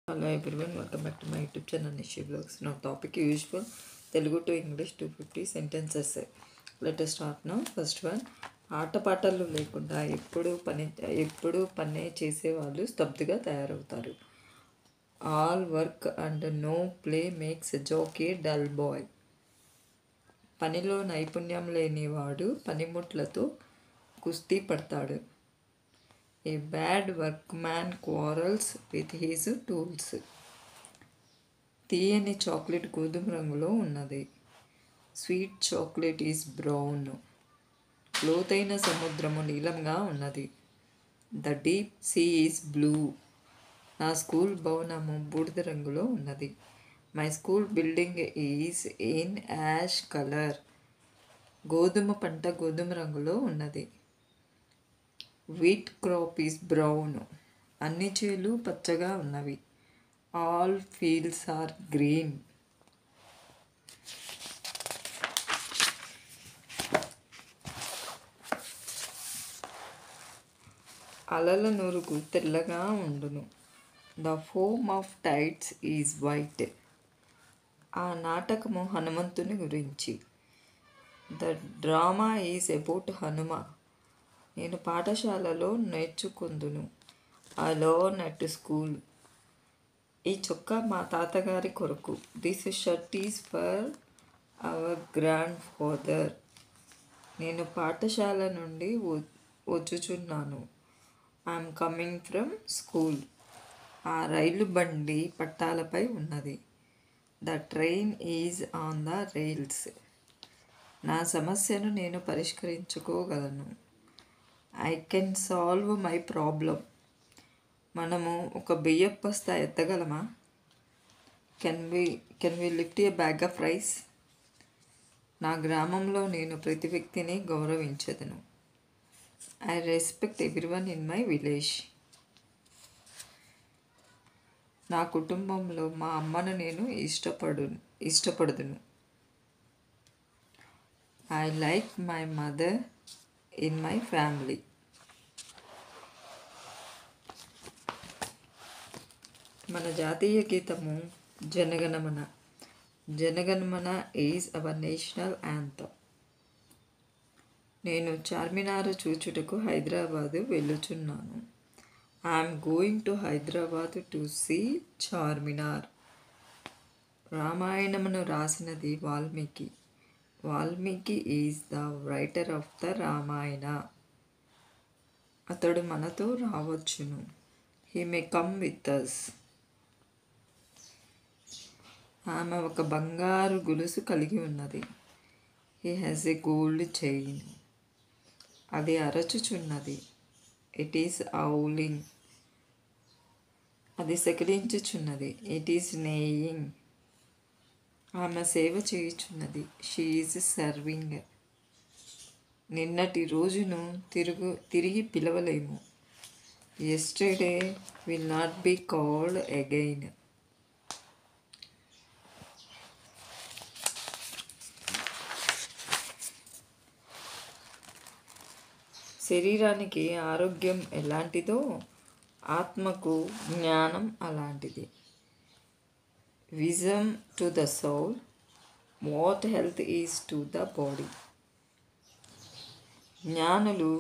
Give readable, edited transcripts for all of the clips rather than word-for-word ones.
Hello everyone, welcome back to my YouTube channel Nishi Vlogs. Now topic usual Telugu to English 250 sentences. Let us start now. First one, ఆటపాటలు లేకుండా ఎప్పుడు పనే చేసేవాళ్ళు స్తబ్దుగా తయారవుతారు. All work and no play makes Jack dull boy. పనిలో నైపుణ్యం లేనివాడు పనిముట్లతో కుస్తీ పడతాడు. A bad workman quarrels with his tools. తీయని చాక్లెట్ గోధుమ రంగులో ఉన్నది. Sweet chocolate is brown. లోతైన సముద్రము నీలంగా ఉన్నది. The deep sea is blue. నా స్కూల్ భవనము బూడిద రంగులో ఉన్నది. My school building is in ash colour. గోధుమ పంట గోధుమ రంగులో ఉన్నది. Wheat crop is brown. అన్ని చేలు పచ్చగా ఉన్నవి. All fields are green. అలల నురుగు తెల్లగా ఉండును. The foam of tides is white. ఆ నాటకము హనుమంతుని గురించి. The drama is about Hanuma. నేను పాఠశాలలో నేర్చుకుందును. I learn at school. ఈ చొక్కా మా తాతగారి కొరకు. This shirt is for our grand father. నేను పాఠశాల నుండి వచ్చుచున్నాను. I'm coming from school. ఆ రైలు బండి పట్టాలపై ఉన్నది. The train is on the rails. నా సమస్యను నేను పరిష్కరించుకోగలను. I can solve my problem. మనము ఒక బియ్యపు బస్తా ఎత్తగలమా? Can we lift a bag of rice? నా గ్రామంలో నేను ప్రతి వ్యక్తిని గౌరవించదను. I respect everyone in my village. నా కుటుంబంలో మా అమ్మను నేను ఇష్టపడుదును. I like my mother in my family. మన జాతీయ గీతము Jana Gana Mana. Jana Gana Mana is our national anthem. నేను చార్మినార్ చూచుటకు హైదరాబాదు వెళ్ళుచున్నాను. I'm going to Hyderabad to see Charminar. రామాయణమును రాసినది Valmiki. Valmiki is the writer of the Ramayana. అతడు మనతో రావచ్చును. He may come with us. ఆమె ఒక బంగారు గొలుసు కలిగి ఉన్నది. He has a gold chain. అది అరచుచున్నది. It is ఔలింగ్. అది సెకిలించుచున్నది. It is నేయింగ్. ఆమె సేవ చేయుచున్నది. She is serving. నిన్నటి రోజును తిరిగి పిలవలేము. Yesterday will not be called again. శరీరానికి ఆరోగ్యం ఎలాంటిదో ఆత్మకు జ్ఞానం అలాంటిది. Vision to the soul what health is to the body. జ్ఞానులు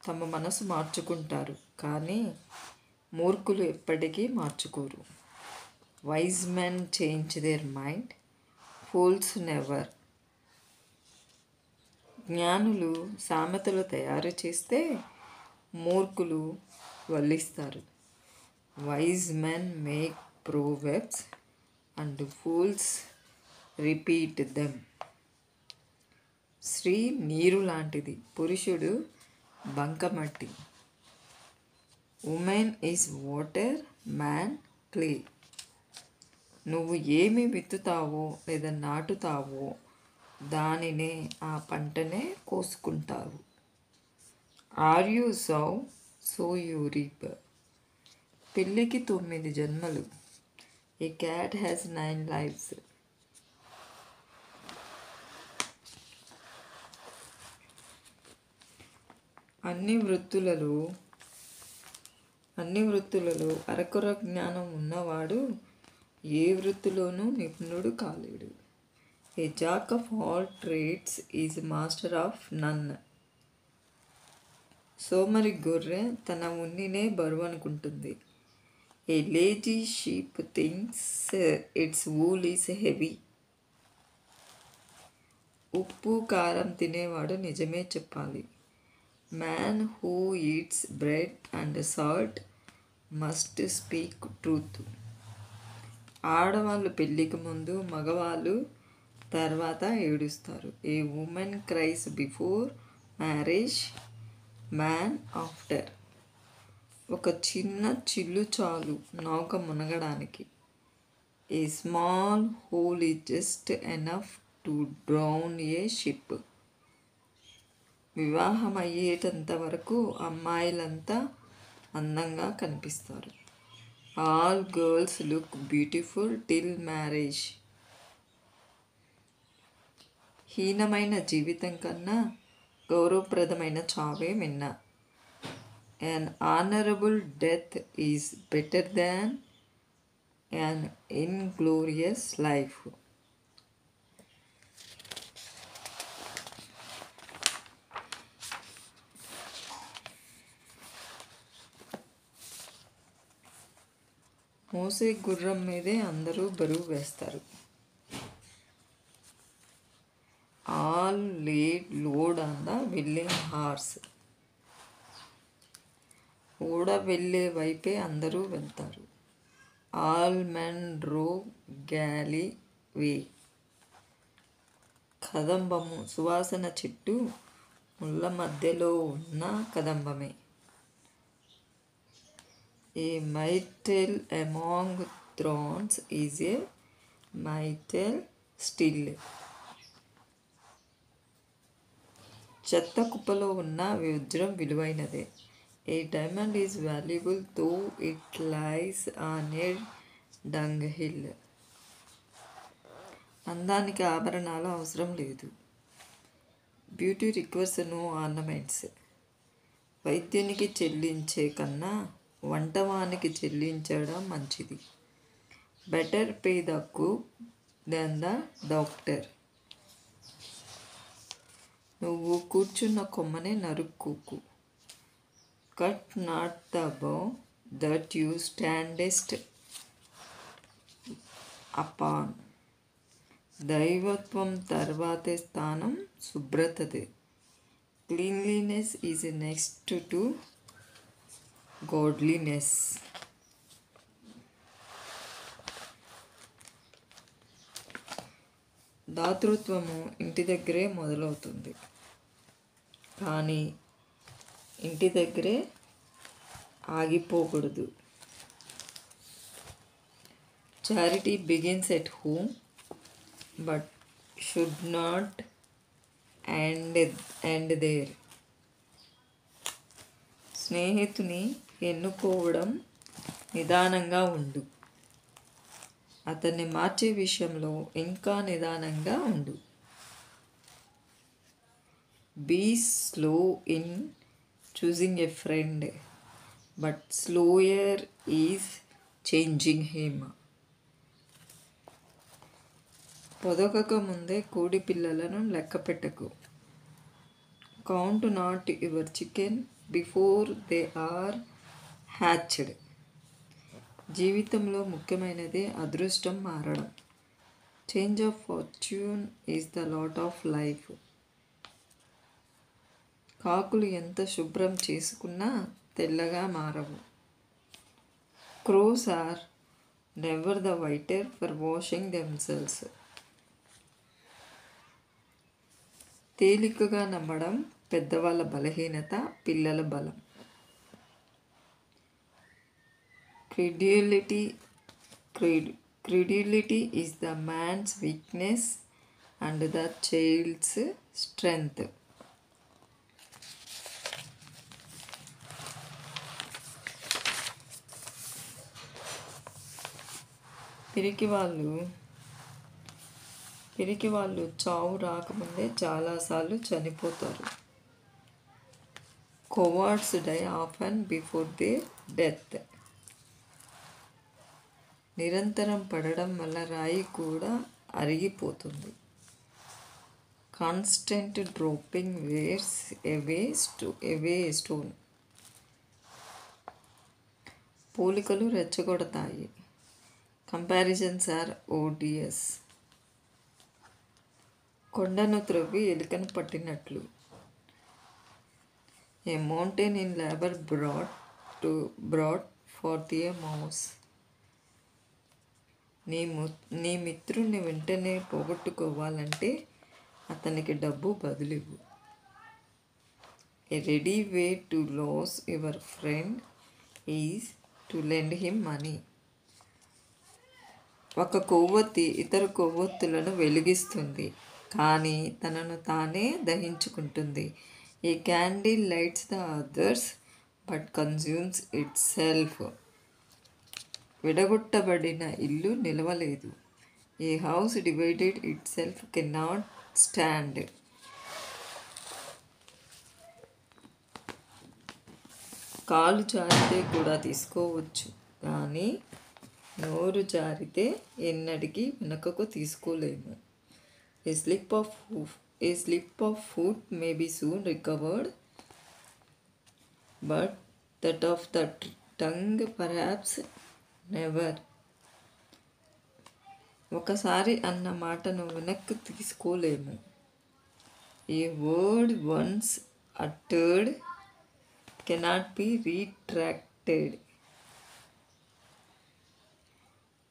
తమ మనసు మార్చుకుంటారు, కానీ మూర్ఖులు ఎప్పటికీ మార్చుకోరు. Wise men change their mind, fools never. జ్ఞానులు సామెతలు తయారు చేస్తే మూర్ఖులు వల్లిస్తారు. Wise men make proverbs and fools repeat them. స్త్రీ నీరు లాంటిది, పురుషుడు బంకమట్టి. Women is water, man clay. నువ్వు ఏమి విత్తుతావో లేదా నాటుతావో దానినే ఆ పంటనే కోసుకుంటావు. ఆర్ యు సౌ సో యు రీప్. పిల్లికి 9 జన్మలు. ఏ క్యాట్ హ్యాస్ 9 లైఫ్స్. అన్ని వృత్తులలో అన్ని వృత్తులలో అరకొర జ్ఞానం ఉన్నవాడు ఏ వృత్తిలోనూ నిపుణుడు కాలేడు. A jack of all trades is master of none. సోమరి గొర్రె తన ఉన్నినే బరువు అనుకుంటుంది. A lazy sheep thinks its wool is heavy. ఉప్పు కారం తినేవాడు నిజమే చెప్పాలి. Man who eats bread and salt must speak truth. ఆడవాళ్ళు పెళ్ళికి ముందు, మగవాళ్ళు తర్వాత ఏడుస్తారు. A woman cries before marriage, man after. ఒక చిన్న చిల్లు చాలు నౌక మునగడానికి. A small hole is just enough to drown a ship. వివాహం అయ్యేటంత వరకు అమ్మాయిలంతా అందంగా కనిపిస్తారు. All girls look beautiful till marriage. హీనమైన జీవితం కన్నా గౌరవప్రదమైన చావే మిన్న. An honorable death is better than an inglorious life. మోసే గుర్రం మీదే అందరూ బరువు వేస్తారు. All lade load on the willing horse. ఓడ వెళ్ళే వైపే అందరూ వెళ్తారు. All men row galley way. కదంబము సువాసన చెట్టు ముళ్ళ మధ్యలో ఉన్న కదంబమే. A myrtle among thorns is a myrtle still. చెత్త కుప్పలో ఉన్న వజ్రం విలువైనదే. A diamond is valuable though it lies on a dung hill. అందానికి ఆభరణాలు అవసరం లేదు. Beauty requires no ornaments. వైద్యునికి చెల్లించే కన్నా వంటవానికి చెల్లించడం మంచిది. Better pay the cook then the doctor. నువ్వు కూర్చున్న కొమ్మనే నరుక్కోకు. Cut not the bough that you standest upon. దైవత్వం తర్వాతే స్థానం శుభ్రతదే. Cleanliness is next to godliness. దాతృత్వము ఇంటి దగ్గరే మొదలవుతుంది, కానీ ఇంటి దగ్గరే ఆగిపోకూడదు. Charity begins at home but should not end there. స్నేహితుని ఎన్నుకోవడం నిదానంగా ఉండు. అతన్ని మార్చే విషయంలో ఇంకా నిదానంగా ఉండు. Be slow in choosing a friend but slower is changing him. పొదగక ముందే కోడి పిల్లలను లెక్క పెట్టకు. Count not your chicken before they are hatched. జీవితంలో ముఖ్యమైనది అదృష్టం మారడం. Change of fortune is the lot of life. కాకులు ఎంత శుభ్రం చేసుకున్నా తెల్లగా మారవు. Crows are never the whiter for washing themselves. తేలికగా నమ్మడం పెద్దవాళ్ళ బలహీనత, పిల్లల బలం. Credulity is the man's weakness and the child's strength. పిరికి వాళ్ళు చావు రాకముందే చాలాసార్లు చనిపోతారు. Cowards die often before they death. నిరంతరం పడడం వల్ల రాయి కూడా అరిగిపోతుంది. Constant dropping wears away stone. పోలికలు రెచ్చగొడతాయి. Comparisons are odious. కొండను త్రవ్వి ఎలుకను పట్టినట్లు. A mountain in labour brought forth a mouse. నీ మిత్రుడిని వెంటనే పోగొట్టుకోవాలంటే అతనికి డబ్బు బదులివ్వు. A ready way to lose your friend is to lend him money. ఒక కొవ్వొత్తి ఇతర కొవ్వొత్తులను వెలిగిస్తుంది, కానీ తనను తానే దహించుకుంటుంది. A candle lights the others but consumes it self. విడగొట్టబడిన ఇల్లు నిలవలేదు. A house divided it self cannot stand. కాలు జారితే కూడా తీసుకోవచ్చు, కానీ నోరు జారితే ఎన్నటికీ వెనుకకు తీసుకోలేము. A slip of foot may be soon recovered, but that of the tongue perhaps never. ఒకసారి అన్న మాటను వెనక్కి తీసుకోలేము. A word once uttered cannot be retracted.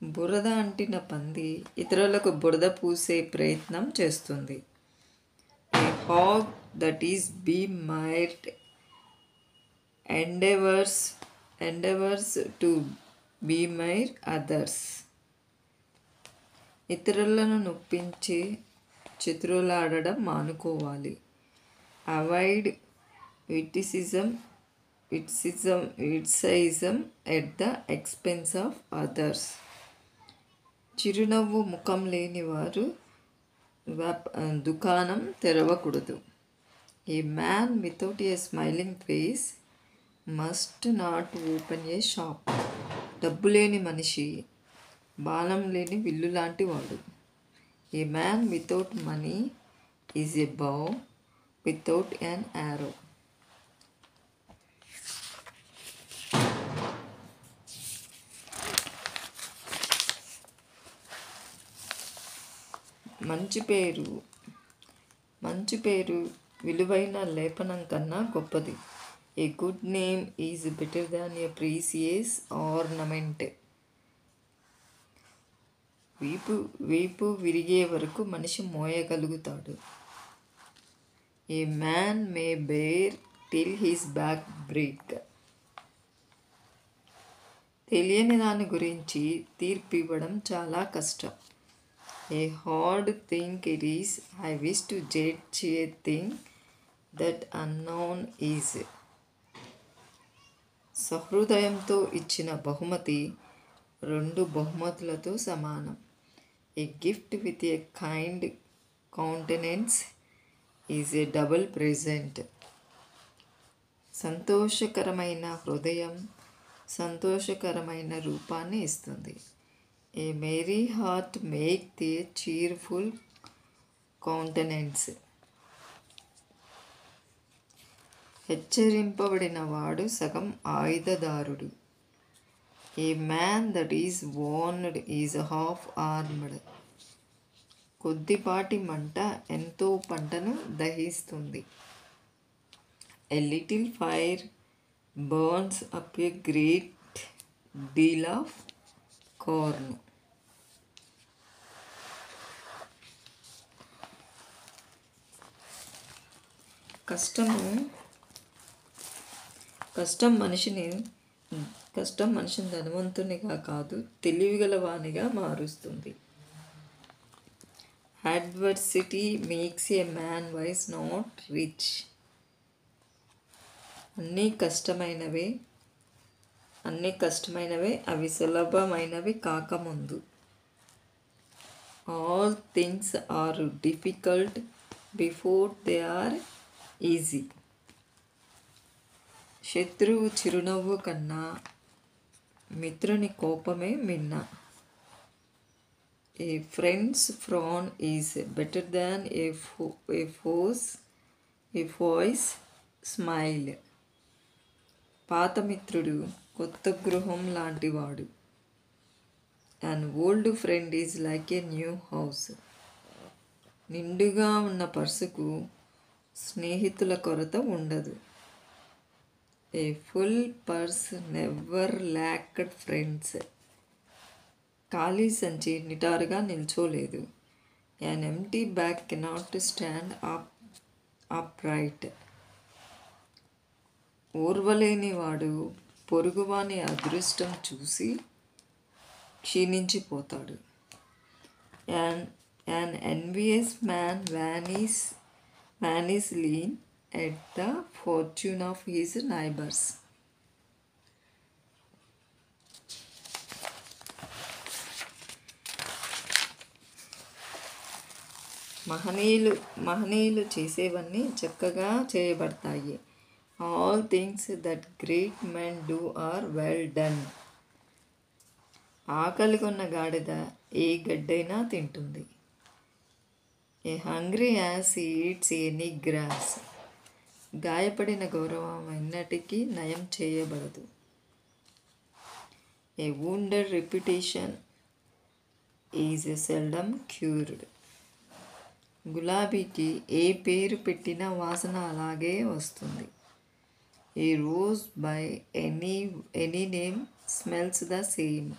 బురద అంటిన పంది ఇతరులకు బురద పూసే ప్రయత్నం చేస్తుంది. A hog that is bemired endeavours to bemire others. ఇతరులను నొప్పించి చిత్రులాడడం మానుకోవాలి. Avoid witticism at the expense of others. చిరునవ్వు ముఖం లేని వారు దుకాణం తెరవకూడదు. A man without a smiling face must not open a shop. డబ్బు లేని మనిషి బాణం లేని విల్లు లాంటి వాడు. A man without money is a bow without an arrow. మంచి పేరు విలువైన లేపనం కన్నా గొప్పది. A good name is better than a precious ornament. వీపు విరిగే వరకు మనిషి మోయగలుగుతాడు. A man may bear till his back break. తెలియని దాని గురించి తీర్పు ఇవ్వడం చాలా కష్టం. A hard thing it is, I wish to judge a thing that unknown is. సహృదయంతో ఇచ్చిన బహుమతి 2 బహుమతులతో సమానం. A gift with a kind countenance is a double present. సంతోషకరమైన హృదయం సంతోషకరమైన రూపాన్ని ఇస్తుంది. A merry heart make the cheerful countenance. హెచ్చరింపబడిన వాడు సగం ఆయుధదారుడు. A man that is warned is half armed. కొద్దిపాటి మంట ఎంతో పంటను దహిస్తుంది. A little fire burns up a great deal of corn. కష్టం మనిషిని ధనవంతునిగా కాదు, తెలివిగల వానిగా మారుస్తుంది. Adversity makes a man wise not rich. అన్నీ కష్టమైనవే అవి సులభమైనవి కాకముందు. All things are difficult before they are easy. శత్రువు చిరునవ్వు కన్నా మిత్రుని కోపమే మిన్న. A friend's frown is better than a foe's smile. పాత మిత్రుడు కొత్త గృహం లాంటివాడు. An old friend is like a new house. నిండుగా ఉన్న పర్సుకు స్నేహితుల కొరత ఉండదు. A full purse never lacked friends. ఖాళీ సంచి నిటారుగా నిల్చోలేదు. An empty bag cannot stand upright. ఓర్వలేనివాడు పొరుగువాని అదృష్టం చూసి క్షీణించిపోతాడు. An envious man van is lean at the fortune of his neighbours. మహనీయులు చేసేవన్నీ చక్కగా చేయబడతాయి. All things that great men do are well done. ఆకలి కొన్న గాడిద ఏ గడ్డైనా తింటుంది. A hungry ass eats any grass. గాయపడిన గౌరవం ఎన్నటికీ నయం చేయబడదు. A wounded reputation is seldom cured. గులాబీకి ఏ పేరు పెట్టినా వాసన అలాగే వస్తుంది. A rose by any name smells the same.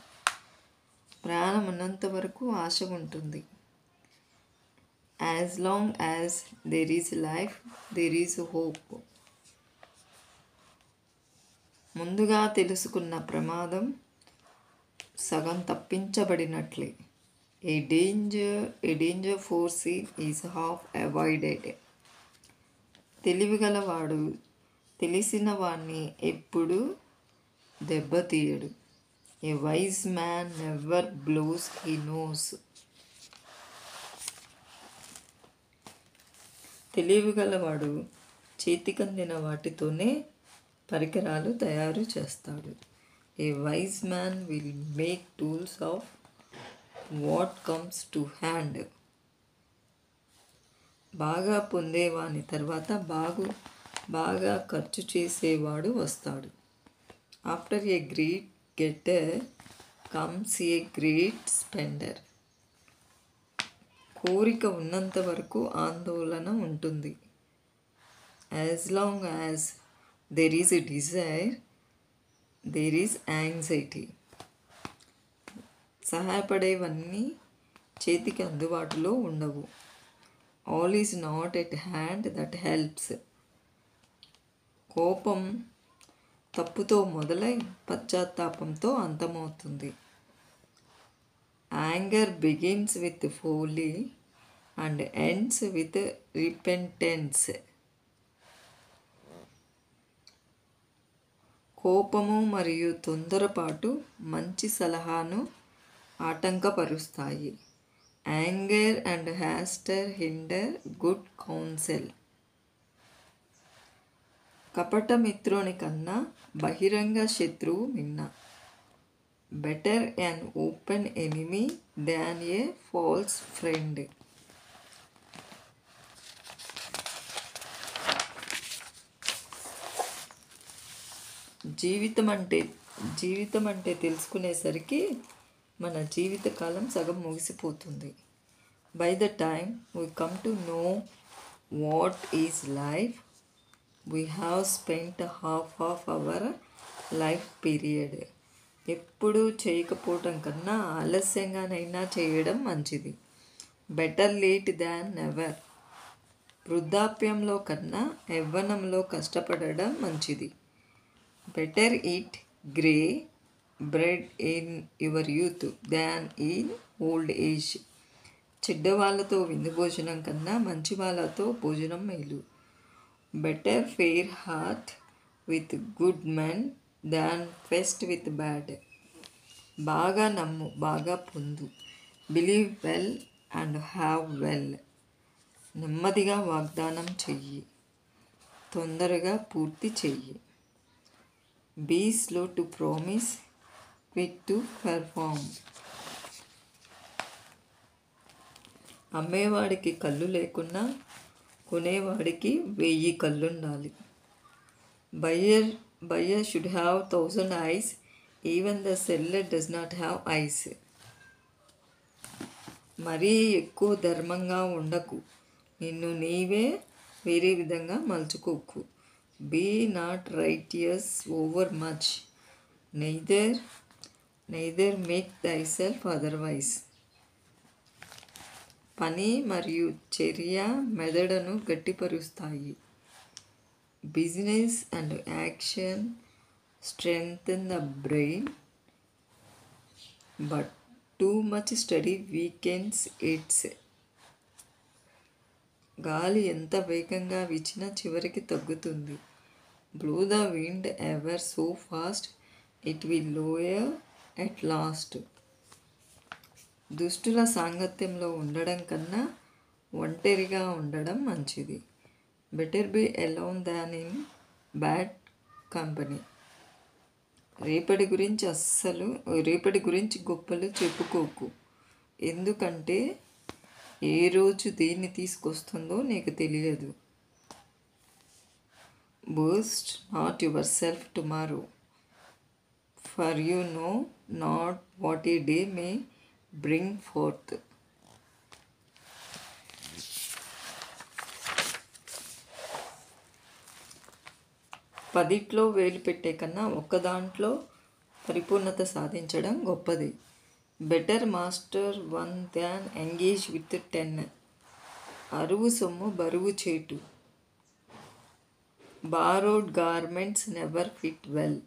ప్రాణం ఉన్నంత వరకు ఆశ ఉంటుంది. As long as there is life there is hope. ముందుగా తెలుసుకున్న ప్రమాదం సగం తప్పించబడినట్లే. A danger foreseen is half avoided. తెలివిగలవాడు తెలిసిన వాణ్ణి ఎప్పుడు దెబ్బతీయడు. A wise man never blows he knows. తెలివిగలవాడు చేతికందిన వాటితోనే పరికరాలు తయారు చేస్తాడు. A wise man will make tools of what comes to hand. బాగా పొందేవాని తర్వాత బాగా ఖర్చు చేసేవాడు వస్తాడు. After a great getter comes a great spender. కోరిక ఉన్నంత వరకు ఆందోళన ఉంటుంది. As long as there is a Dzire there is anxiety. సహాయపడేవన్నీ చేతికి అందుబాటులో ఉండవు. All is not at hand that helps. కోపం తప్పుతో మొదలై పశ్చాత్తాపంతో అంతమవుతుంది. Anger begins with folly and ends with repentance. కోపము మరియు తొందరపాటు మంచి సలహాను ఆటంకపరుస్తాయి. Anger and haste hinder good counsel. కపట మిత్రుని కన్నా బహిరంగ శత్రువు మిన్న. Better an open enemy than a false friend. జీవితం అంటే తెలుసుకునేసరికి మన జీవితకాలం సగం ముగిసిపోతుంది. By the time we come to know what is life we have spent half of our life period. ఎప్పుడూ చేయకపోవటం కన్నా ఆలస్యంగానైనా చేయడం మంచిది. Better late than never. వృద్ధాప్యంలో కన్నా యవ్వనంలో కష్టపడడం మంచిది. Better eat grey bread in your youth than in old age. చెడ్డవాళ్ళతో విందు భోజనం కన్నా మంచి వాళ్ళతో భోజనం మేలు. Better fare hard with good men than feast with bad. బాగా నమ్ము, బాగా పొందు. Believe well and have well. నెమ్మదిగా వాగ్దానం చెయ్యి, తొందరగా పూర్తి చెయ్యి. Be slow to promise, quick to perform. అమ్మేవాడికి కళ్ళు లేకున్నా కొనేవాడికి 1000 కళ్ళుండాలి. Buyer should have 1,000 eyes, even the seller does not have eyes. మరీ ఎక్కువ ధర్మంగా ఉండకు, నిన్ను నీవే వేరే విధంగా మలుచుకోకు. Be not righteous overmuch, neither make thyself otherwise. పని మరియు చర్య మెదడును గట్టిపరుస్తాయి. Business and action strengthen the brain, but too much study weakens it. గాలి ఎంత వేగంగా వీచినా చివరికి తగ్గుతుంది. Blow the wind ever so fast, it will lower at last. దుష్టుల సాంగత్యంలో ఉండడం కన్నా ఒంటరిగా ఉండడం మంచిది. Better be alone than in bad company. రేపటి గురించి గొప్పలు చెప్పుకోకు, ఎందుకంటే ఏ రోజు దేన్ని తీసుకొస్తుందో నీకు తెలియదు. Boast not yourself tomorrow, for you know not what a day may bring forth. పదిట్లో వేలు పెట్టే కన్నా ఒక్కదాంట్లో పరిపూర్ణత సాధించడం గొప్పది. Better master 1 than engage with 10. అరువు సొమ్ము బరువు చేటు. Borrowed garments never fit well.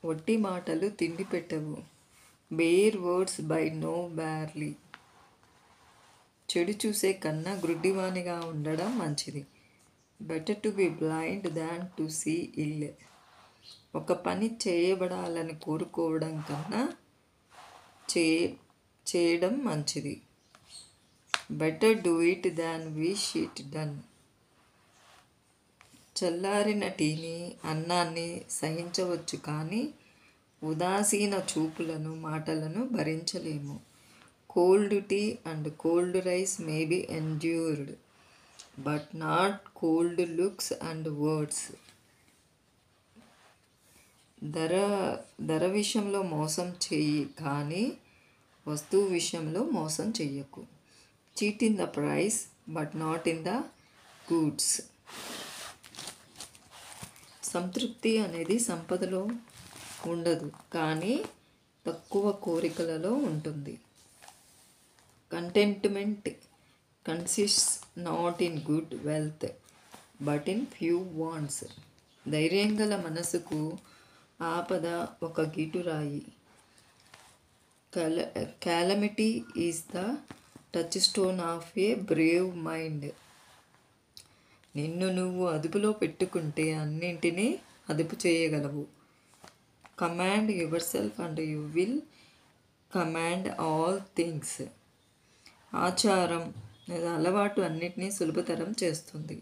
ఒట్టి మాటలు తిండి పెట్టవు. Bare words buy no barley. చెడు చూసే కన్నా గ్రుడ్డివానిగా ఉండడం మంచిది. Better to be blind than to see ill. ఒక పని చేయబడాలని కోరుకోవడం కన్నా చేయడం మంచిది. Better do it than wish it done. చల్లారిన టీని, అన్నాన్ని సహించవచ్చు కానీ ఉదాసీన చూపులను, మాటలను భరించలేము. Cold tea and cold rice may be endured, but not cold looks and words. ధర విషయంలో మోసం చెయ్యి కానీ వస్తువు విషయంలో మోసం చెయ్యకు. Cheat in the price but not in the goods. సంతృప్తి అనేది సంపదలో ఉండదు కానీ తక్కువ కోరికలలో ఉంటుంది. Contentment consists not in good wealth but in few wants. ధైర్యం గల మనసుకు ఆపద ఒక గీటురాయి. Calamity is the touchstone of a brave mind. నిన్ను నువ్వు అదుపులో పెట్టుకుంటే అన్నింటినీ అదుపు చేయగలవు. Command yourself and you will command all things. ఆచారం లేదా అలవాటు అన్నిటినీ సులభతరం చేస్తుంది.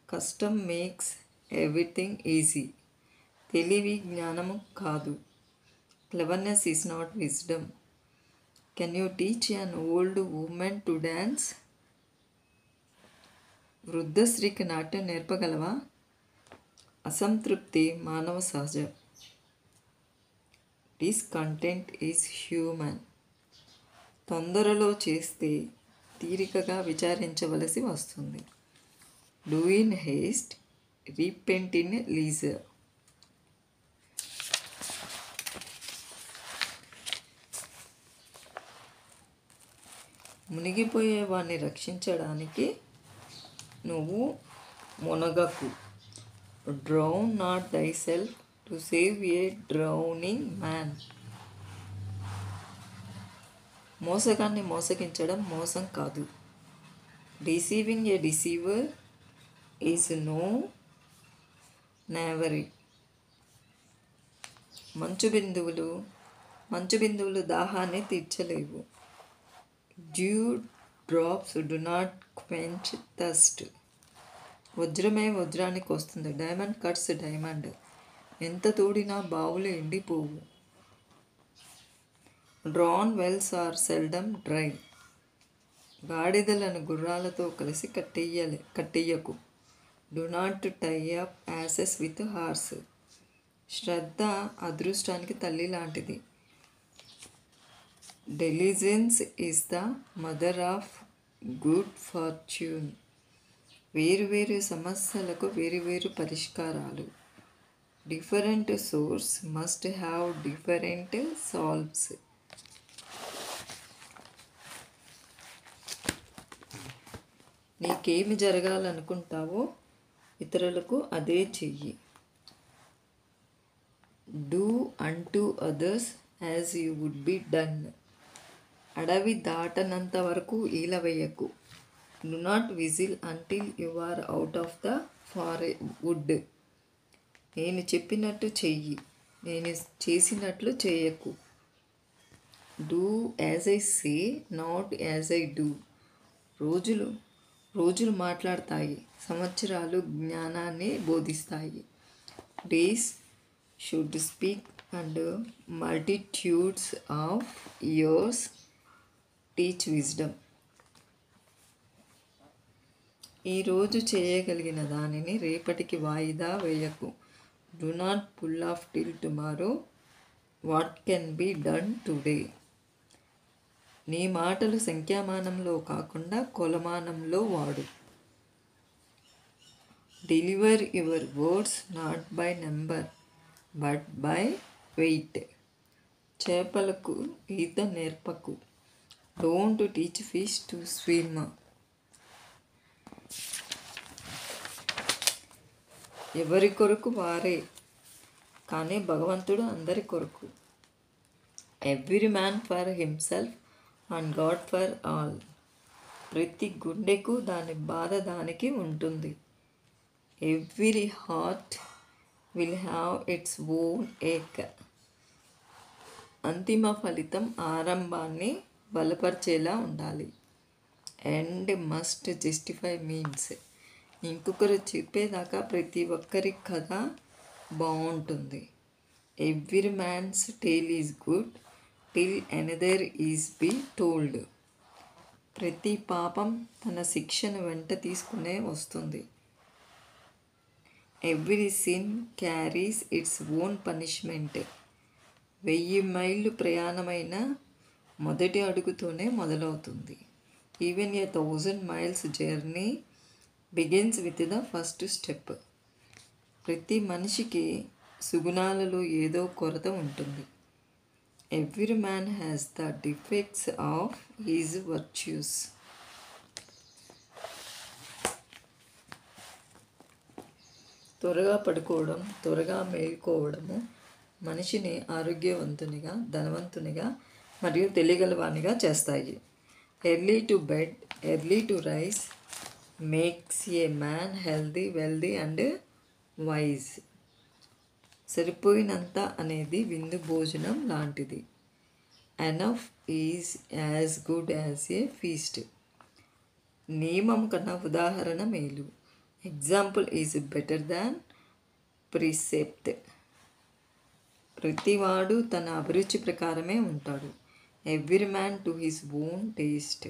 Custom makes everything easy. తెలివి జ్ఞానము కాదు. Cleverness is not wisdom. Can you teach an old woman to dance? వృద్ధ స్త్రీకి నాట్యం నేర్పగలవా? అసంతృప్తి మానవ సహజం. Discontent is human. తొందరలో చేస్తే తీరికగా విచారించవలసి వస్తుంది. Do in haste, repent in leisure. మునిగిపోయే వాడిని రక్షించడానికి నువ్వు మునగకు. Drown not thyself to save a drowning man. మోసగాన్ని మోసగించడం మోసం కాదు. Deceiving a deceiver is no knavery. మంచు బిందువులు దాహాన్ని తీర్చలేవు. Dew drops do not quench thirst. వజ్రమే వజ్రానికి వస్తుంది. Diamond cuts diamond. ఎంత తోడినా బావులు ఎండిపోవు. Drawn wells are seldom dry. గాడిదలను గుర్రాలతో కలిసి కట్టెయ్యకు. Do not tie up asses with horse. శ్రద్ధ అదృష్టానికి తల్లి లాంటిది. Diligence is the mother of good fortune. వేరు సమస్యలకు వేరు పరిష్కారాలు. Different sores must have different salves. నీకేమి జరగాలనుకుంటావో ఇతరులకు అదే చెయ్యి. Do unto others as you would be done. అడవి దాటనంత వరకు ఈల వేయకు. Do not whistle until you are out of the wood. నేను చెప్పినట్టు చెయ్యి, నేను చేసినట్లు చేయకు. Do as I say, not as I do. రోజులు మాట్లాడతాయి, సంవత్సరాలు జ్ఞానాన్ని బోధిస్తాయి. Days should speak and multitudes of years teach wisdom. ఈరోజు చేయగలిగిన దానిని రేపటికి వాయిదా వేయకు. Do not pull off till tomorrow what can be done today. నీ మాటలు సంఖ్యామానంలో కాకుండా కొలమానంలో వాడు. Deliver your words not by number but by weight. చేపలకు ఈత నేర్పకు. Don't teach fish to swim. ఎవరి కొరకు వారే, కానీ భగవంతుడు అందరి కొరకు. Every man for himself and God for all. ప్రతి గుండెకు దాని బాధ దానికి ఉంటుంది. Every heart will have its own ఏక్. అంతిమ ఫలితం ఆరంభాన్ని బలపరిచేలా ఉండాలి. End must justify means. ఇంకొకరు చెప్పేదాకా ప్రతి ఒక్కరి కథ బాగుంటుంది. Every man's tale is good till another is be told. ప్రతి పాపం తన శిక్షను వెంట తీసుకునే వస్తుంది. Every sin carries its own punishment. 1000 మైళ్ళు ప్రయాణమైన మొదటి అడుగుతోనే మొదలవుతుంది. Even 1000 miles journey begins with the first step. ప్రతి మనిషికి సుగుణాలలో ఏదో కొరత ఉంటుంది. Every man has the defects of his virtues. త్వరగా పడుకోవడం, త్వరగా మేలుకోవడము మనిషిని ఆరోగ్యవంతునిగా, ధనవంతునిగా మరియు తెలియగలవానిగా చేస్తాయి. Early to bed, early to rise makes a man healthy, wealthy and wise. సరిపోయినంత అనేది విందు భోజనం లాంటిది. Enough is as good as a feast. నియమం కన్నా ఉదాహరణ మేలు. Example is better than precept. ప్రతివాడు తన అభిరుచి ప్రకారమే ఉంటాడు. Every man to his own taste.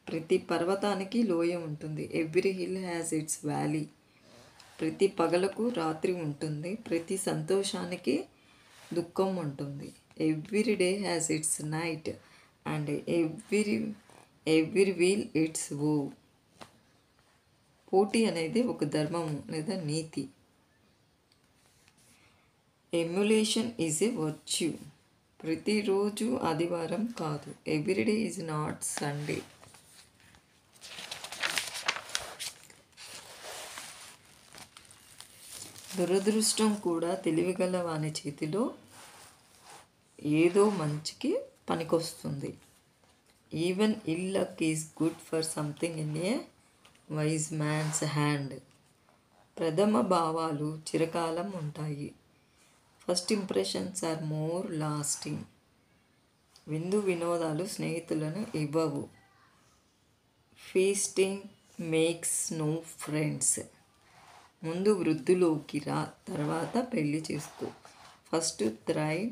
ప్రతి పర్వతానికి లోయ ఉంటుంది. Every hill has its valley. ప్రతి పగలకు రాత్రి ఉంటుంది. ప్రతి సంతోషానికి దుఃఖం ఉంటుంది. Every day has it's night and every weal its woe. పోటీ అనేది ఒక ధర్మము లేదా నీతి. Emulation is a virtue. ప్రతిరోజు ఆదివారం కాదు. Everyday is not Sunday. దురదృష్టం కూడా తెలివిగల వాని చేతిలో ఏదో మంచికి పనికొస్తుంది. Even ill luck is good for something in a wise man's hand. ప్రథమ భావాలు చిరకాలం ఉంటాయి. First impressions are more lasting. విందు వినోదాలు స్నేహితులను ఇవ్వవు. Feasting makes no friends. ముందు వృద్ధిలోకి రా, తర్వాత పెళ్లి చేసుకో. First thrive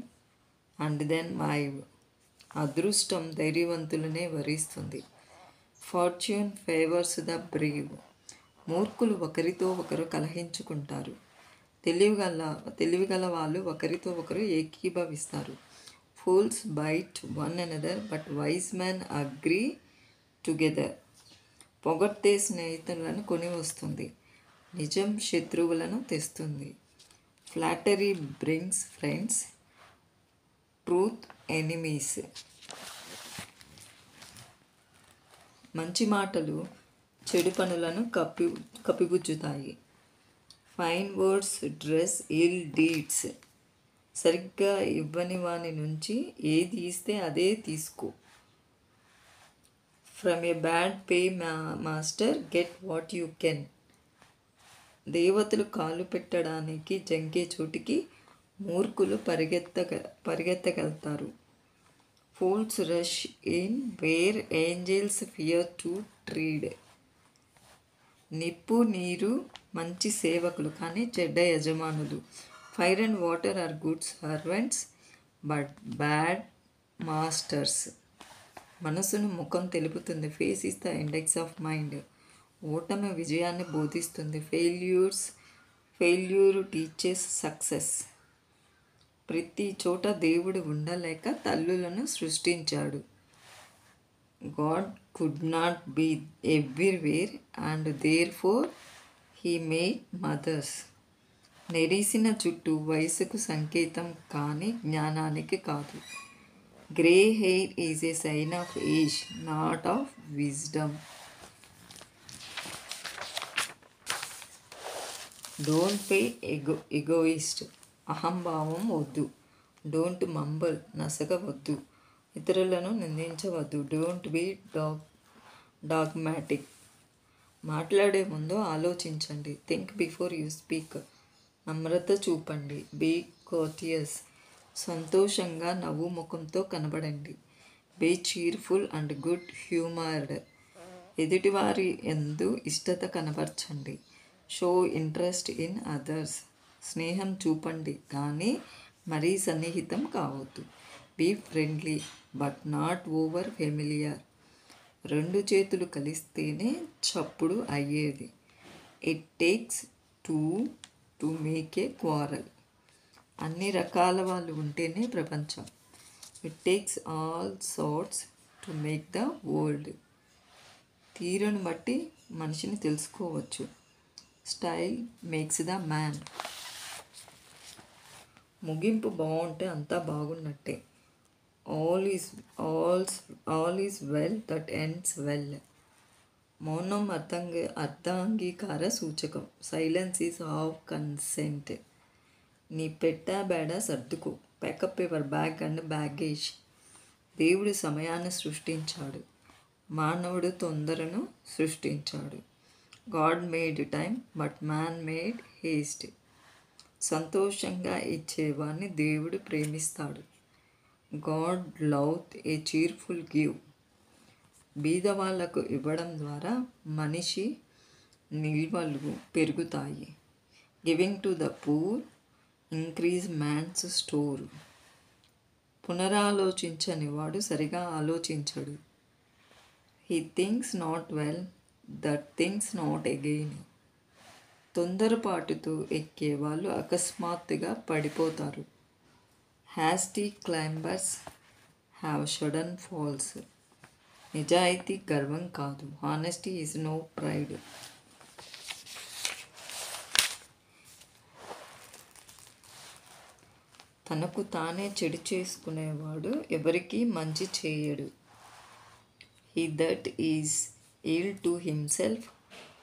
and then vive. అదృష్టం ధైర్యవంతులనే వరిస్తుంది. Fortune favours the brave. మూర్ఖులు ఒకరితో ఒకరు కలహించుకుంటారు. తెలివిగల వాళ్ళు ఒకరితో ఒకరు ఏకీభవిస్తారు. Fools bite one another but wise man agree together. పొగడ్తే స్నేహితులను కొని వస్తుంది, నిజం శత్రువులను తెస్తుంది. Flattery brings friends, truth enemies. మంచి మాటలు చెడు పనులను కప్పిపుచ్చుతాయి. Fine words dress ill deeds. సరిగ్గా ఇవ్వని వాని నుంచి ఏది ఇస్తే అదే తీసుకో. From a bad paymaster get what you can. దేవతలు కాలు పెట్టడానికి జంకే చోటికి మూర్ఖులు పరిగెత్తగలుగుతారు. Fools rush in where angels fear to tread. నిప్పు నీరు మంచి సేవకులు కానీ చెడ్డ యజమానులు. Fire and water are good servants but bad masters. మనసును ముఖం తెలుపుతుంది. Face is the index of mind. ఓటమి విజయాన్ని బోధిస్తుంది. Failure teaches success. ప్రతి చోట దేవుడు ఉండలేక తల్లులను సృష్టించాడు. God could not be everywhere and therefore he made mothers. నెరిసిన చుట్టూ వయసుకు సంకేతం కానీ జ్ఞానానికి కాదు. Grey hair is a sign of age, not of wisdom. Don't be egoist. అహంభావం వద్దు. Don't mumble. నసగవద్దు. ఇతరులను నిందించవద్దు. Don't be dogmatic. మాట్లాడే ముందు ఆలోచించండి. Think before you speak. నమ్రత చూపండి. Be courteous. సంతోషంగా నవ్వు ముఖంతో కనబడండి. Be cheerful and good humoured. ఎదుటివారి యందు ఇష్టత కనబరచండి. Show interest in others. స్నేహం చూపండి కానీ మరీ సన్నిహితం కావద్దు. Be friendly but not over familiar. రెండు చేతులు కలిస్తేనే చప్పుడు అయ్యేది. It takes two to make a quarrel. అన్ని రకాల వాళ్ళు ఉంటేనే ప్రపంచం. It takes all sorts to make the world. తీరును బట్టి మనిషిని తెలుసుకోవచ్చు. Style makes the man. ముగింపు బాగుంటే అంతా బాగున్నట్టే. All is well that ends well. మౌనం అర్ధాంగీకార సూచకం. Silence is half consent. నీ పెట్టా బేడ సర్దుకో. Pack up your bag and baggage. దేవుడు సమయాన్ని సృష్టించాడు, మానవుడు తొందరను సృష్టించాడు. God made time but man made haste. సంతోషంగా ఇచ్చేవాడిని దేవుడు ప్రేమిస్తాడు. God loves a cheerful give. బీదవాళ్లకు ఇవ్వడం ద్వారా మనిషి నిల్వలు పెరుగుతాయి. Giving to the poor increase man's store. పునరాలోచించని వాడు సరిగా ఆలోచించడు. He thinks not well that thinks not again. తొందరపాటుతో ఎక్కేవాళ్ళు అకస్మాత్తుగా పడిపోతారు. Hasty climbers have sudden falls. నిజాయితీ గర్వం కాదు. Honesty is no pride. తనకు తానే చెడు చేసుకునేవాడు ఎవరికీ మంచి చేయడు. He that is ill to himself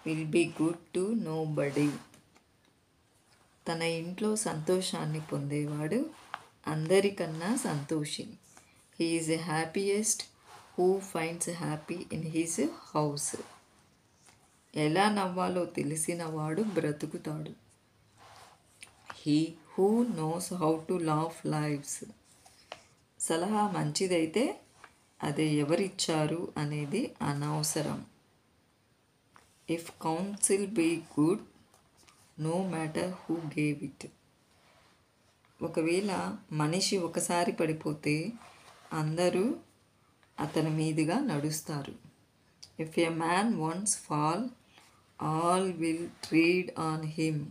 will be good to nobody. తన ఇంట్లో సంతోషాన్ని పొందేవాడు అందరికన్నా సంతోషి. He is happiest who finds happy in his house. ఎలా నవ్వాలో తెలిసినవాడు బ్రతుకుతాడు. He who knows how to laugh lives. సలహా మంచిదైతే అది ఎవరిచ్చారు అనేది అనవసరం. If counsel be good no matter who gave it. ఒకవేళ మనిషి ఒకసారి పడిపోతే అందరూ అతని మీదుగా నడుస్తారు. If a man once fall all will tread on him.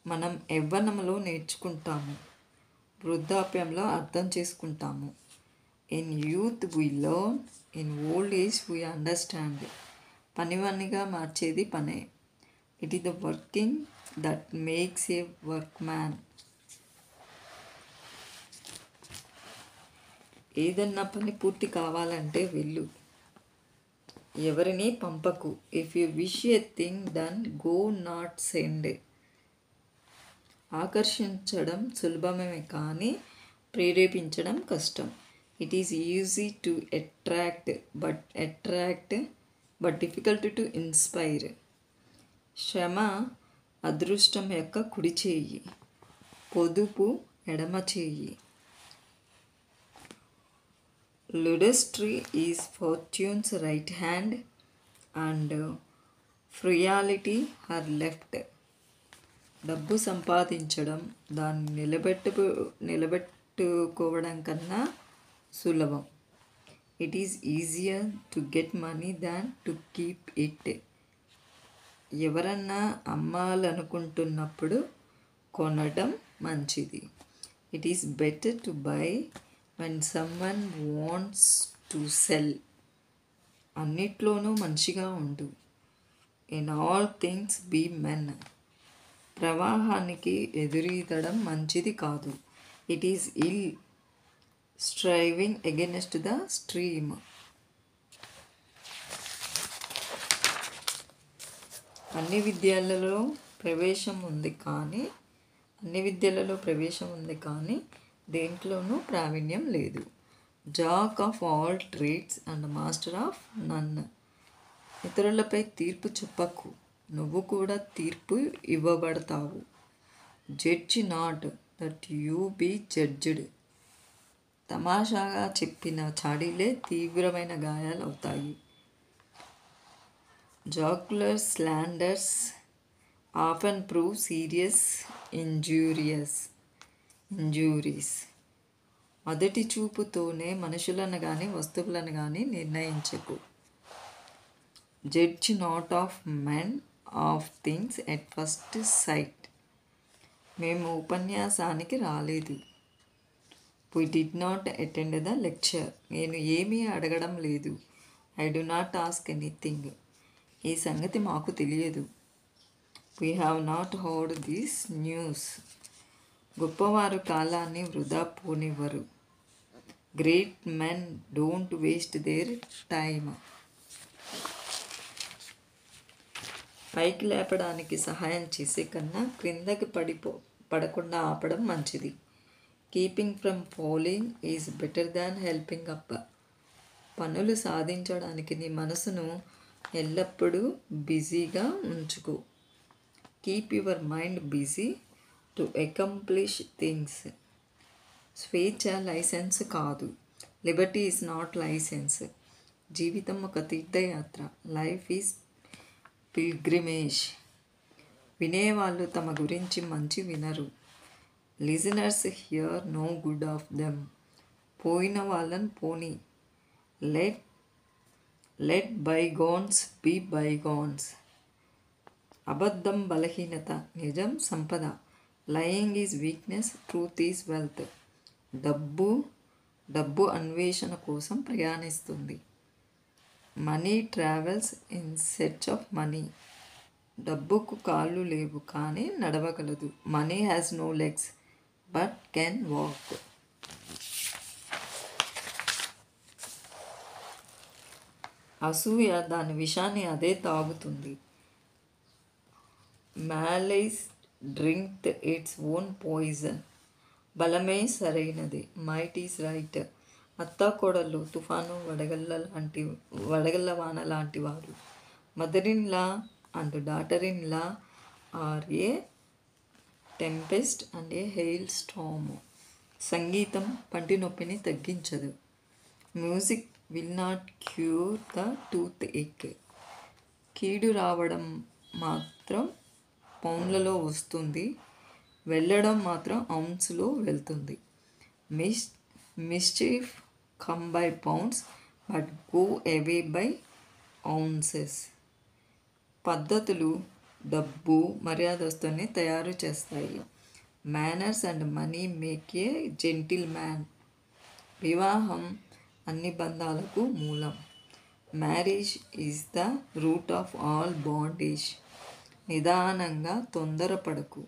మనం యవ్వనంలో నేర్చుకుంటాము, వృద్ధాప్యంలో అర్థం చేసుకుంటాము. In youth we learn, in old age we understand. పనివనిగా మార్చేది పనే. It is the working that makes a workman. ఏదన్నా పని పూర్తి కావాలంటే వెళ్ళు, ఎవరిని పంపకు. If you wish a thing done go not send. ఆకర్షించడం సులభమే కానీ ప్రేరేపించడం కష్టం. It is easy to attract but difficult to inspire. శ్రమ అదృష్టం యొక్క కుడి చేయి, పొదుపు ఎడమ చేయి. Industry is fortune's right hand and frugality her left. డబ్బు సంపాదించడం దాన్ని నిలబెట్టుకోవడం కన్నా సులభం. It is easier to get money than to keep it. ఎవరన్నా అమ్మాలనుకుంటున్నప్పుడు కొనడం మంచిది. It is better to buy when someone wants to sell. అన్నిట్లోనూ మంచిగా ఉండు. In all things be men. ప్రవాహానికి ఎదురీదడం మంచిది కాదు. It is ill striving against the stream. అన్ని విద్యలలో ప్రవేశం ఉంది కానీ దేంట్లోనూ ప్రావీణ్యం లేదు. Jack of all trades and master of none. ఇతరులపై తీర్పు చెప్పకు, నువ్వు కూడా తీర్పు ఇవ్వబడతావు. Judge not that you be judged. తమాషాగా చెప్పిన చాడీలే తీవ్రమైన గాయాలవుతాయి. Jocular slanders often prove serious injuries. మొదటి చూపుతోనే మనుషులను కానీ వస్తువులను కానీ నిర్ణయించకు. Judge not of men of things at first sight. మేము ఉపన్యాసానికి రాలేదు. We did not attend the lecture. నేను ఏమీ అడగడం లేదు. I do not ask anything. ఈ సంగతి మాకు తెలియదు. We have not heard this news. గొప్పవారు కాలాన్ని వృధా పోనివ్వరు. Great men don't waste their time. పైకి లేపడానికి సహాయం చేసే కన్నా క్రిందకి పడకుండా ఆపడం మంచిది. Keeping from falling is better than helping up. పనులు సాధించడానికి నీ మనసును ఎల్లప్పుడూ బిజీగా ఉంచుకో. Keep your mind busy to accomplish things. స్వేచ్ఛ లైసెన్స్ కాదు. Liberty is not licence. జీవితం ఒక తీర్థయాత్ర. Life is pilgrimage. వినేవాళ్ళు తమ గురించి మంచి వినరు. Listeners hear no good of them. పోయిన వాళ్ళని పోనీ. Let bygones be bygones. అబద్ధం బలహీనత, నిజం సంపద. Lying is weakness, truth is wealth. డబ్బు అన్వేషణ కోసం ప్రయాణిస్తుంది. Money travels in search of money. డబ్బుకు కాళ్ళు లేవు కానీ నడవగలదు. Money has no legs but can walk. అసూయ దాని విషాన్ని అదే తాగుతుంది. Malice drink its own poison. బలమే సరైనది. Might is right. అత్తాకోడళ్ళు తుఫాను వడగళ్ళ వాన లాంటి వారు. Mother in law and daughter in law are a tempest and a hailstorm. సంగీతం పంటి నొప్పిని తగ్గించదు. Music will not cure the toothache. కీడు రావడం మాత్రం పౌండ్లలో వస్తుంది, వెళ్ళడం మాత్రం ఔన్స్లో వెళ్తుంది. Mischief come by pounds but go away by ounces. పద్ధతులు డబ్బు మర్యాదస్తుని తయారు చేస్తాయి. Manners and money make a gentleman. వివాహం అన్ని బంధాలకు మూలం. Marriage is the root of all bondage. నిదానంగా తొందరపడకు.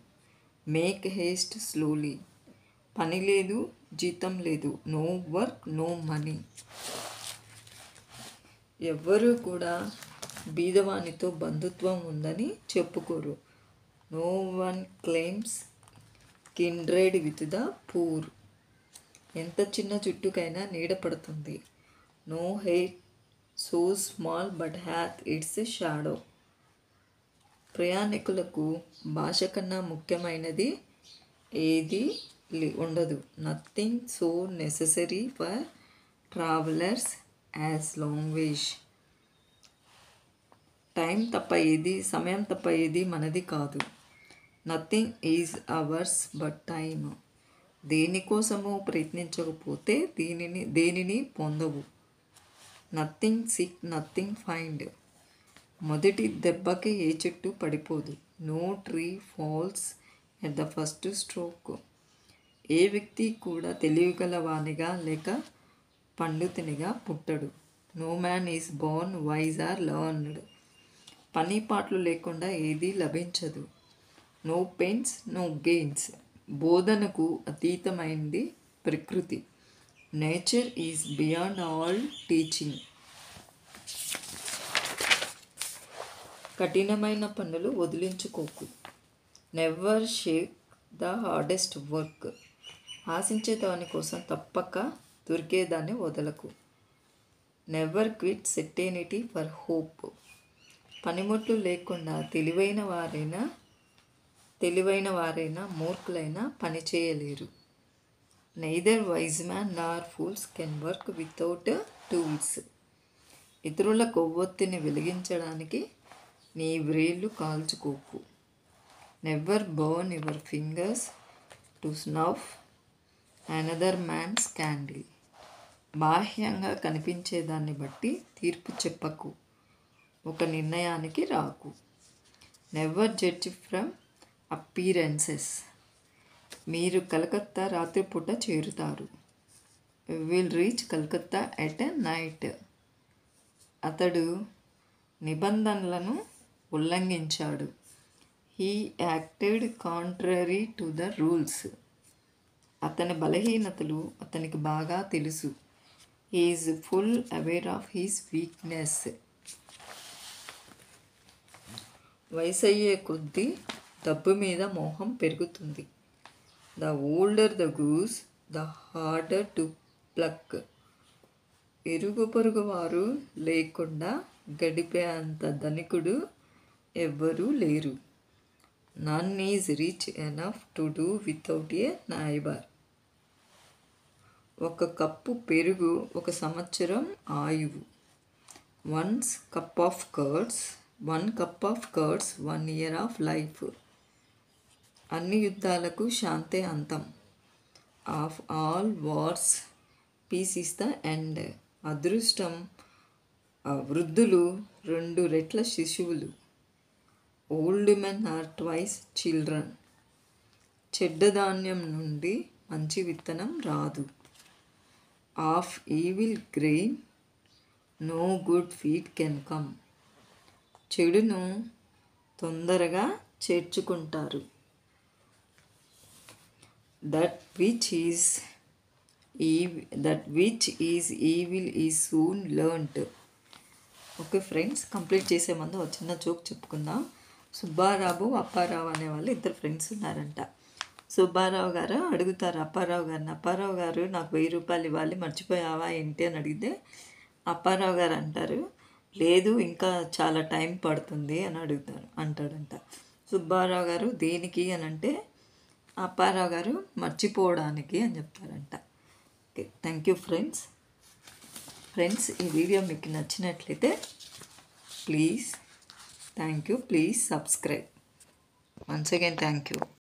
Make haste slowly. పని లేదు, జీతం లేదు. No work, no money. ఎవ్వరూ కూడా బీదవానితో బంధుత్వం ఉందని చెప్పుకోరు. No one claims kindred with the poor. ఎంత చిన్న చుట్టుకైనా నీడ పడుతుంది. No hair so small but hath its shadow. ప్రయాణికులకు భాష కన్నా ముఖ్యమైనది ఏది ఉండదు. Nothing so necessary for travellers as language. సమయం తప్ప ఏది మనది కాదు. Nothing is ours but time. దేనికోసమో ప్రయత్నించకపోతే దేనిని పొందవు. Nothing seek, nothing find. మొదటి దెబ్బకి ఏ చెట్టు పడిపోదు. No tree falls at the first stroke. ఏ వ్యక్తి కూడా తెలివిగలవానిగా లేక పండితునిగా పుట్టడు. No man is born wise or learned. పని పాటలు లేకుండా ఏదీ లభించదు. No pains, no gains. బోధనకు అతీతమైంది ప్రకృతి. Nature is beyond all teaching. కఠినమైన పనులు వదిలించుకోకు. Never shake the hardest work. ఆశించే దాని కోసం తప్పక దొరికేదాన్ని వదలకు. Never quit certainty for hope. పనిముట్లు లేకుండా తెలివైన వారైనా మూర్ఖులైనా పని చేయలేరు. Neither wise man nor fools can work without tools. ఇతరుల కొవ్వొత్తిని వెలిగించడానికి నీ వ్రేళ్ళు కాల్చుకోకు. Never burn your fingers to snuff another man's candle. బాహ్యంగా కనిపించేదాన్ని బట్టి తీర్పు చెప్పకు. ఒక నిర్ణయానికి రాకు. Never judge from appearances. మీరు కలకత్తా రాత్రిపూట చేరుతారు. Will reach Calcutta at night. అతడు నిబంధనలను ఉల్లంఘించాడు. He acted contrary to the rules. అతని బలహీనతలు అతనికి బాగా తెలుసు. He is full aware of his weakness. వయసయ్యే కొద్దీ డబ్బు మీద మోహం పెరుగుతుంది. The older the goose the harder to pluck. ఇరుగు పొరుగు వారు లేకుండా గడిపే అంత ధనికుడు ఎవ్వరూ లేరు. None is rich enough to do without a neighbour. ఒక కప్పు పెరుగు 1 సంవత్సరం ఆయువు. 1 cup of curds 1 year of life. అన్ని యుద్ధాలకు శాంతే అంతం. Of all wars peace is the end. అదృష్టం వృద్ధులు 2 రెట్ల శిశువులు. Old men are twice children. చెడ్డ ధాన్యం నుండి మంచి విత్తనం రాదు. Of evil grain no good feed can come. చెడును తొందరగా చేర్చుకుంటారు. That which is evil is soon learned. Okay friends, complete చేసే ముందు ఒక చిన్న జోక్ చెప్పుకుందాం. సుబ్బారావు అప్పారావు అనే వాళ్ళు 2 ఫ్రెండ్స్ ఉన్నారంట. సుబ్బారావు గారు అడుగుతారు అప్పారావు గారిని, అప్పారావు గారు నాకు 1000 రూపాయలు ఇవ్వాలి, మర్చిపోయావా ఏంటి అని అడిగితే అప్పారావు గారు అంటారు, లేదు ఇంకా చాలా టైం పడుతుంది అని అంటాడంట. సుబ్బారావు గారు దేనికి అని అంటే అప్పారావు గారు మర్చిపోవడానికి అని చెప్తారంట. Okay, thank you friends. ఈ వీడియో మీకు నచ్చినట్లయితే please thank you. Please subscribe. Once again thank you.